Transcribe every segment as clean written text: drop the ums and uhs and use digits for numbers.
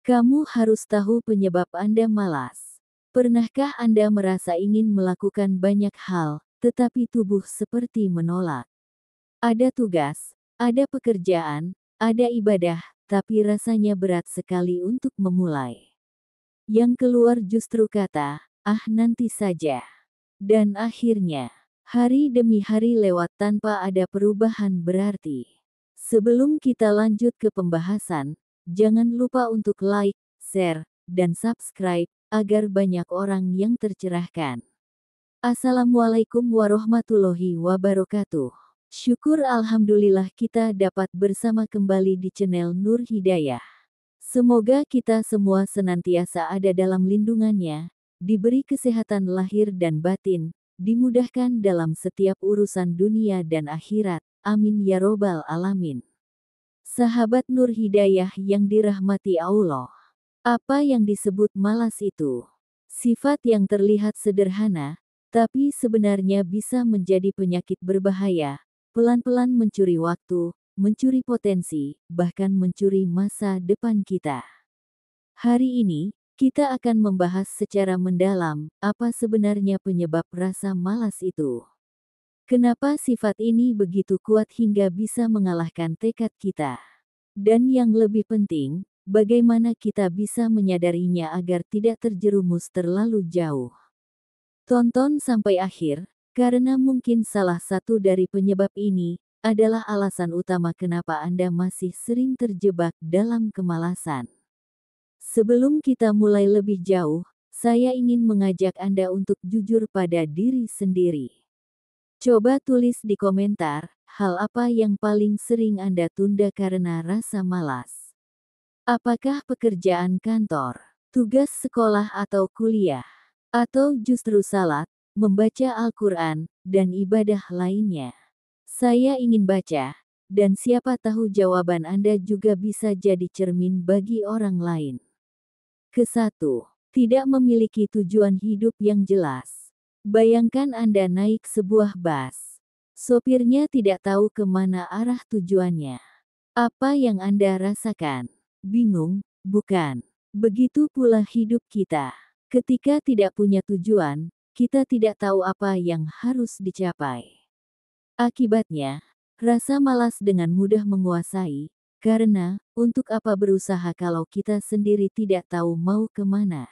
Kamu harus tahu penyebab Anda malas. Pernahkah Anda merasa ingin melakukan banyak hal, tetapi tubuh seperti menolak? Ada tugas, ada pekerjaan, ada ibadah, tapi rasanya berat sekali untuk memulai. Yang keluar justru kata, "Ah, nanti saja." Dan akhirnya, hari demi hari lewat tanpa ada perubahan berarti. Sebelum kita lanjut ke pembahasan, jangan lupa untuk like, share, dan subscribe, agar banyak orang yang tercerahkan. Assalamualaikum warahmatullahi wabarakatuh. Syukur alhamdulillah kita dapat bersama kembali di channel Nur Hidayah. Semoga kita semua senantiasa ada dalam lindungannya, diberi kesehatan lahir dan batin, dimudahkan dalam setiap urusan dunia dan akhirat. Amin ya robbal alamin. Sahabat Nur Hidayah yang dirahmati Allah. Apa yang disebut malas itu? Sifat yang terlihat sederhana, tapi sebenarnya bisa menjadi penyakit berbahaya, pelan-pelan mencuri waktu, mencuri potensi, bahkan mencuri masa depan kita. Hari ini, kita akan membahas secara mendalam, apa sebenarnya penyebab rasa malas itu. Kenapa sifat ini begitu kuat hingga bisa mengalahkan tekad kita? Dan yang lebih penting, bagaimana kita bisa menyadarinya agar tidak terjerumus terlalu jauh. Tonton sampai akhir, karena mungkin salah satu dari penyebab ini adalah alasan utama kenapa Anda masih sering terjebak dalam kemalasan. Sebelum kita mulai lebih jauh, saya ingin mengajak Anda untuk jujur pada diri sendiri. Coba tulis di komentar, hal apa yang paling sering Anda tunda karena rasa malas? Apakah pekerjaan kantor, tugas sekolah atau kuliah, atau justru salat, membaca Al-Quran, dan ibadah lainnya? Saya ingin baca, dan siapa tahu jawaban Anda juga bisa jadi cermin bagi orang lain. Ke-1. Tidak memiliki tujuan hidup yang jelas. Bayangkan Anda naik sebuah bus. Sopirnya tidak tahu kemana arah tujuannya. Apa yang Anda rasakan? Bingung, bukan? Begitu pula hidup kita. Ketika tidak punya tujuan, kita tidak tahu apa yang harus dicapai. Akibatnya, rasa malas dengan mudah menguasai, karena, untuk apa berusaha kalau kita sendiri tidak tahu mau kemana?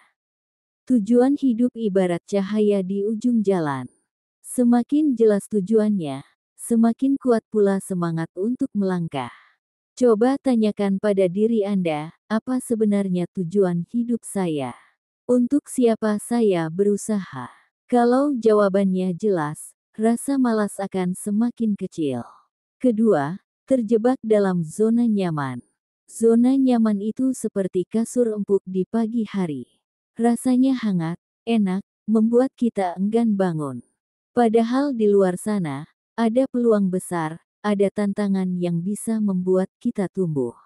Tujuan hidup ibarat cahaya di ujung jalan. Semakin jelas tujuannya, semakin kuat pula semangat untuk melangkah. Coba tanyakan pada diri Anda, apa sebenarnya tujuan hidup saya? Untuk siapa saya berusaha? Kalau jawabannya jelas, rasa malas akan semakin kecil. Kedua, terjebak dalam zona nyaman. Zona nyaman itu seperti kasur empuk di pagi hari. Rasanya hangat, enak, membuat kita enggan bangun. Padahal di luar sana, ada peluang besar, ada tantangan yang bisa membuat kita tumbuh.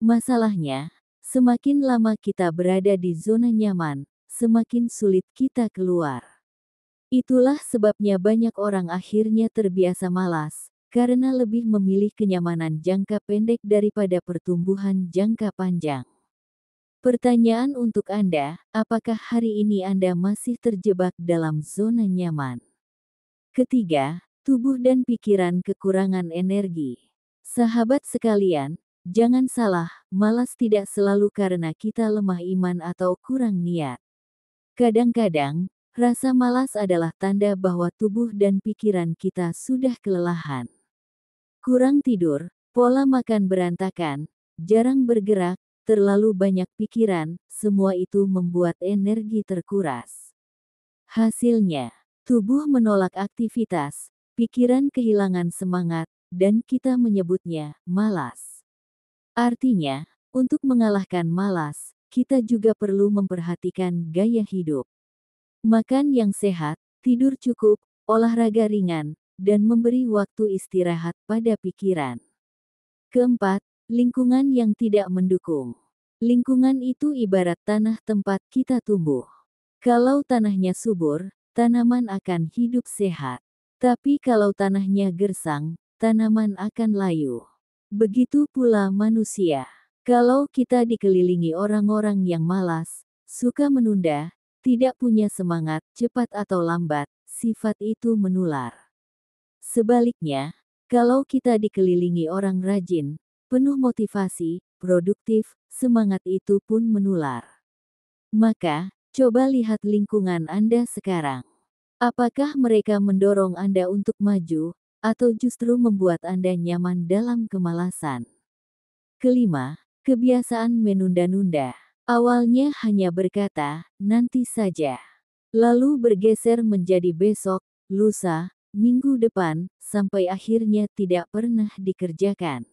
Masalahnya, semakin lama kita berada di zona nyaman, semakin sulit kita keluar. Itulah sebabnya banyak orang akhirnya terbiasa malas, karena lebih memilih kenyamanan jangka pendek daripada pertumbuhan jangka panjang. Pertanyaan untuk Anda, apakah hari ini Anda masih terjebak dalam zona nyaman? Ketiga, tubuh dan pikiran kekurangan energi. Sahabat sekalian, jangan salah, malas tidak selalu karena kita lemah iman atau kurang niat. Kadang-kadang, rasa malas adalah tanda bahwa tubuh dan pikiran kita sudah kelelahan. Kurang tidur, pola makan berantakan, jarang bergerak, terlalu banyak pikiran, semua itu membuat energi terkuras. Hasilnya, tubuh menolak aktivitas, pikiran kehilangan semangat, dan kita menyebutnya malas. Artinya, untuk mengalahkan malas, kita juga perlu memperhatikan gaya hidup. Makan yang sehat, tidur cukup, olahraga ringan, dan memberi waktu istirahat pada pikiran. Keempat, lingkungan yang tidak mendukung. Lingkungan itu ibarat tanah tempat kita tumbuh. Kalau tanahnya subur, tanaman akan hidup sehat. Tapi kalau tanahnya gersang, tanaman akan layu. Begitu pula manusia. Kalau kita dikelilingi orang-orang yang malas, suka menunda, tidak punya semangat, cepat atau lambat, sifat itu menular. Sebaliknya, kalau kita dikelilingi orang rajin, penuh motivasi, produktif, semangat itu pun menular. Maka, coba lihat lingkungan Anda sekarang. Apakah mereka mendorong Anda untuk maju, atau justru membuat Anda nyaman dalam kemalasan? Kelima, kebiasaan menunda-nunda. Awalnya hanya berkata, nanti saja. Lalu bergeser menjadi besok, lusa, minggu depan, sampai akhirnya tidak pernah dikerjakan.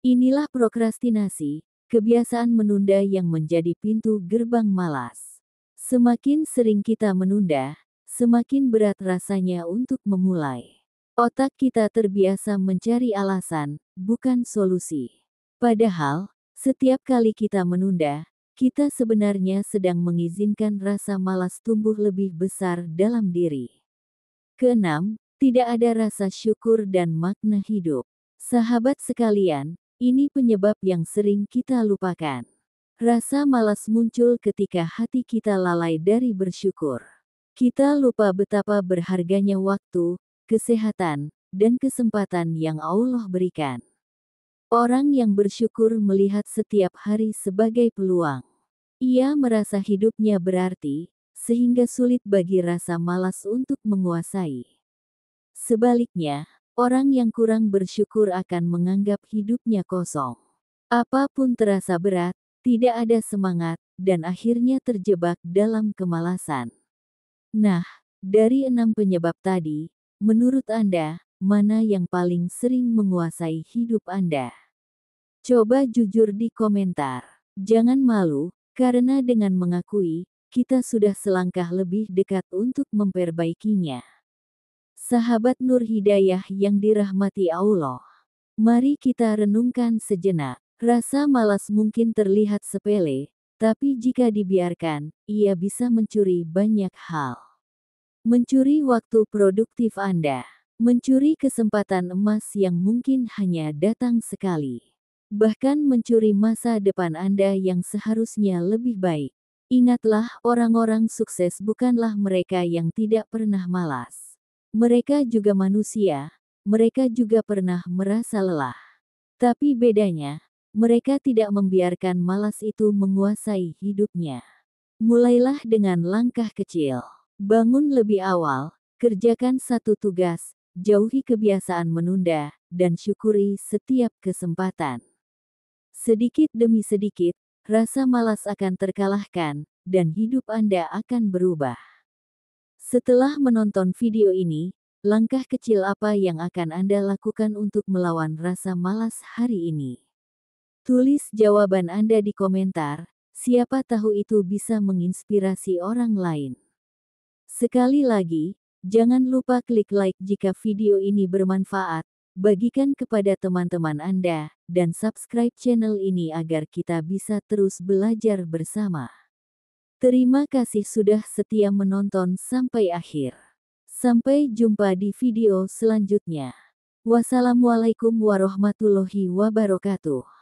Inilah prokrastinasi, kebiasaan menunda yang menjadi pintu gerbang malas. Semakin sering kita menunda, semakin berat rasanya untuk memulai. Otak kita terbiasa mencari alasan, bukan solusi. Padahal, setiap kali kita menunda, kita sebenarnya sedang mengizinkan rasa malas tumbuh lebih besar dalam diri. Keenam, tidak ada rasa syukur dan makna hidup. Sahabat sekalian, ini penyebab yang sering kita lupakan. Rasa malas muncul ketika hati kita lalai dari bersyukur. Kita lupa betapa berharganya waktu, kesehatan, dan kesempatan yang Allah berikan. Orang yang bersyukur melihat setiap hari sebagai peluang. Ia merasa hidupnya berarti, sehingga sulit bagi rasa malas untuk menguasai. Sebaliknya, orang yang kurang bersyukur akan menganggap hidupnya kosong. Apapun terasa berat, tidak ada semangat, dan akhirnya terjebak dalam kemalasan. Nah, dari 6 penyebab tadi, menurut Anda, mana yang paling sering menguasai hidup Anda? Coba jujur di komentar. Jangan malu, karena dengan mengakui, kita sudah selangkah lebih dekat untuk memperbaikinya. Sahabat Nur Hidayah yang dirahmati Allah. Mari kita renungkan sejenak. Rasa malas mungkin terlihat sepele, tapi jika dibiarkan, ia bisa mencuri banyak hal. Mencuri waktu produktif Anda. Mencuri kesempatan emas yang mungkin hanya datang sekali. Bahkan mencuri masa depan Anda yang seharusnya lebih baik. Ingatlah, orang-orang sukses bukanlah mereka yang tidak pernah malas. Mereka juga manusia, mereka juga pernah merasa lelah. Tapi bedanya, mereka tidak membiarkan malas itu menguasai hidupnya. Mulailah dengan langkah kecil. Bangun lebih awal, kerjakan satu tugas, jauhi kebiasaan menunda, dan syukuri setiap kesempatan. Sedikit demi sedikit, rasa malas akan terkalahkan, dan hidup Anda akan berubah. Setelah menonton video ini, langkah kecil apa yang akan Anda lakukan untuk melawan rasa malas hari ini? Tulis jawaban Anda di komentar, siapa tahu itu bisa menginspirasi orang lain. Sekali lagi, jangan lupa klik like jika video ini bermanfaat, bagikan kepada teman-teman Anda, dan subscribe channel ini agar kita bisa terus belajar bersama. Terima kasih sudah setia menonton sampai akhir. Sampai jumpa di video selanjutnya. Wassalamualaikum warahmatullahi wabarakatuh.